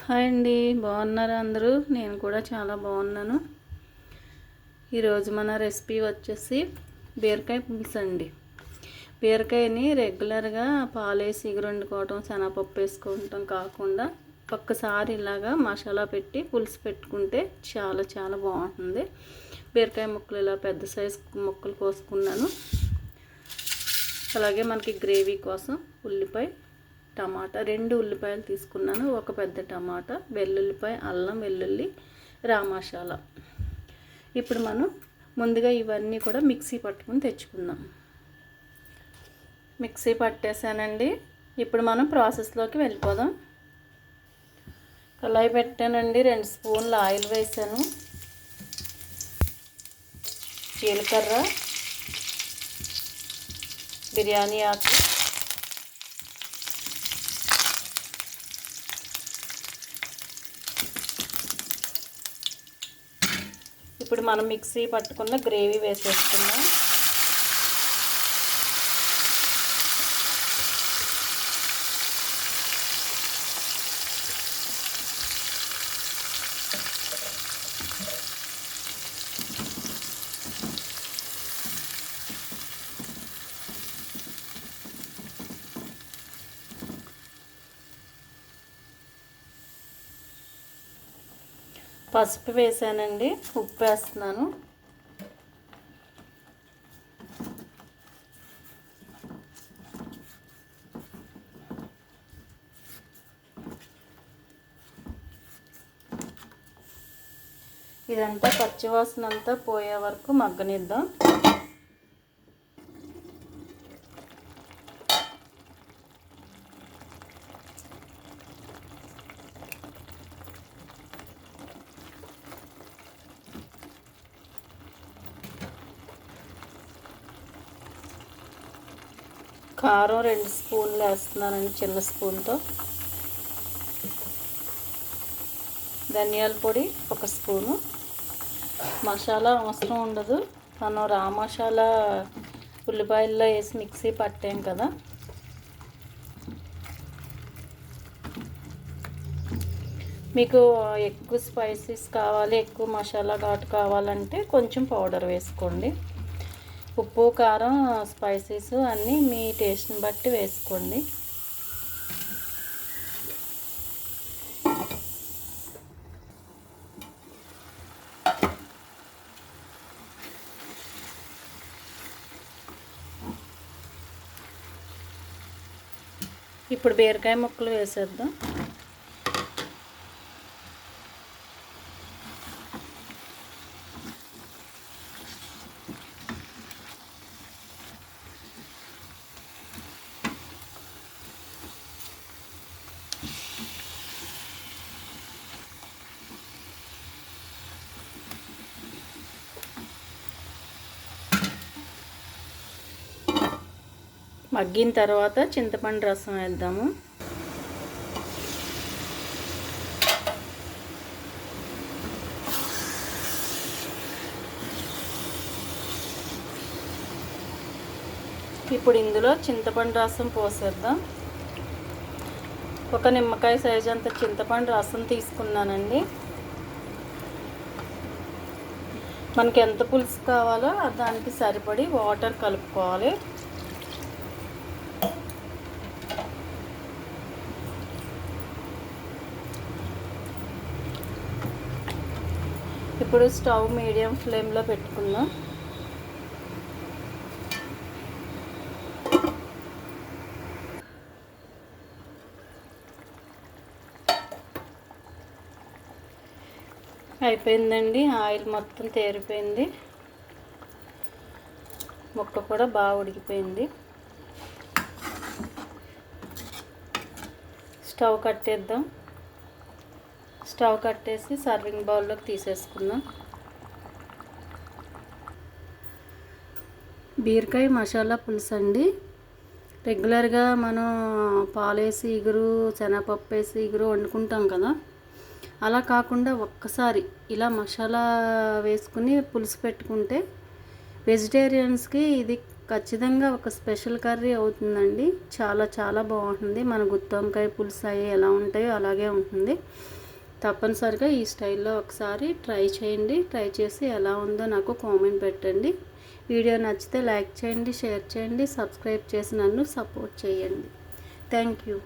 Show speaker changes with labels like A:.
A: Hi అండి, బాగున్నారా అందరూ? నేను కూడా చాలా బాగున్నాను. ఈరోజు మన రెసిపీ వచ్చేసి బీరకాయ పులుసు అండి. బీరకాయని రెగ్యులర్గా పాలేసి వండుకోవటం, శనగపప్పు వేసుకోవటం కాకుండా ఒక్కసారి ఇలాగా మసాలా పెట్టి పులుసు పెట్టుకుంటే చాలా చాలా బాగుంటుంది. బీరకాయ ముక్కలు ఇలా పెద్ద సైజు ముక్కలు కోసుకున్నాను. అలాగే మనకి గ్రేవీ కోసం ఉల్లిపాయ, టమాటా, 2 ఉల్లిపాయలు తీసుకున్నాను, ఒక పెద్ద టమాటా, వెల్లుల్లిపాయ, అల్లం వెల్లుల్లి, రామసాలా. ఇప్పుడు మనం ముందుగా ఇవన్నీ కూడా మిక్సీ పట్టుకుని తెచ్చుకుందాం. మిక్సీ పట్టేసానండి. ఇప్పుడు మనం ప్రాసెస్లోకి వెళ్ళిపోదాం. కళాయి పెట్టానండి, 2 స్పూన్లు ఆయిల్ వేసాను, జీలకర్ర, బిర్యానీ ఆకు, ఇప్పుడు మనం మిక్సీ పట్టుకున్న గ్రేవీ వేసేసుకుందాం. పసుపు వేసానండి, ఉప్పు వేస్తున్నాను. ఇదంతా పచ్చివాసన అంతా పోయే వరకు మగ్గనిద్దాం. కారం 2 స్పూన్లు వేస్తున్నానండి, చిన్న స్పూన్తో. ధనియాల పొడి 1 స్పూను. మసాలా అవసరం ఉండదు, మనం రా మసాలా ఉల్లిపాయల్లో వేసి మిక్సీ పట్టాం కదా. మీకు ఎక్కువ స్పైసెస్ కావాలి, ఎక్కువ మసాలా ఘాటు కావాలంటే కొంచెం పౌడర్ వేసుకోండి. ఉప్పు, కారం, స్పైసెస్ అన్నీ మీ టేస్ట్ని బట్టి వేసుకోండి. ఇప్పుడు బీరకాయ ముక్కలు వేసేద్దాం. మగ్గిన తర్వాత చింతపండు రసం వేద్దాము. ఇప్పుడు ఇందులో చింతపండు రసం పోసేద్దాం. ఒక నిమ్మకాయ సైజు అంత చింతపండు రసం తీసుకున్నానండి. మనకి ఎంత పులుసు కావాలో దానికి సరిపడి వాటర్ కలుపుకోవాలి. ఇప్పుడు స్టవ్ మీడియం ఫ్లేమ్లో పెట్టుకుందాం. అయిపోయిందండి, ఆయిల్ మొత్తం తేరిపోయింది, ముక్క కూడా బాగా ఉడికిపోయింది. స్టవ్ కట్టేద్దాం. స్టవ్ కట్టేసి సర్వింగ్ బౌల్లోకి తీసేసుకుందాం. బీరకాయ మసాలా పులుసు అండి. రెగ్యులర్గా మనం పాలేసి శనగపప్పు వేసి వండుకుంటాం కదా, అలా కాకుండా ఒక్కసారి ఇలా మసాలా వేసుకుని పులుసు పెట్టుకుంటే వెజిటేరియన్స్కి ఇది ఖచ్చితంగా ఒక స్పెషల్ కర్రీ అవుతుందండి. చాలా చాలా బాగుంటుంది. మన గుత్తి వంకాయ పులుసు అవి ఎలా ఉంటాయో అలాగే ఉంటుంది. తప్పనిసరిగా ఈ స్టైల్లో ఒకసారి ట్రై చేయండి. ట్రై చేసి ఎలా ఉందో నాకు కామెంట్ పెట్టండి. వీడియో నచ్చితే లైక్ చేయండి, షేర్ చేయండి, సబ్స్క్రైబ్ చేసి నన్ను సపోర్ట్ చేయండి. Thank you.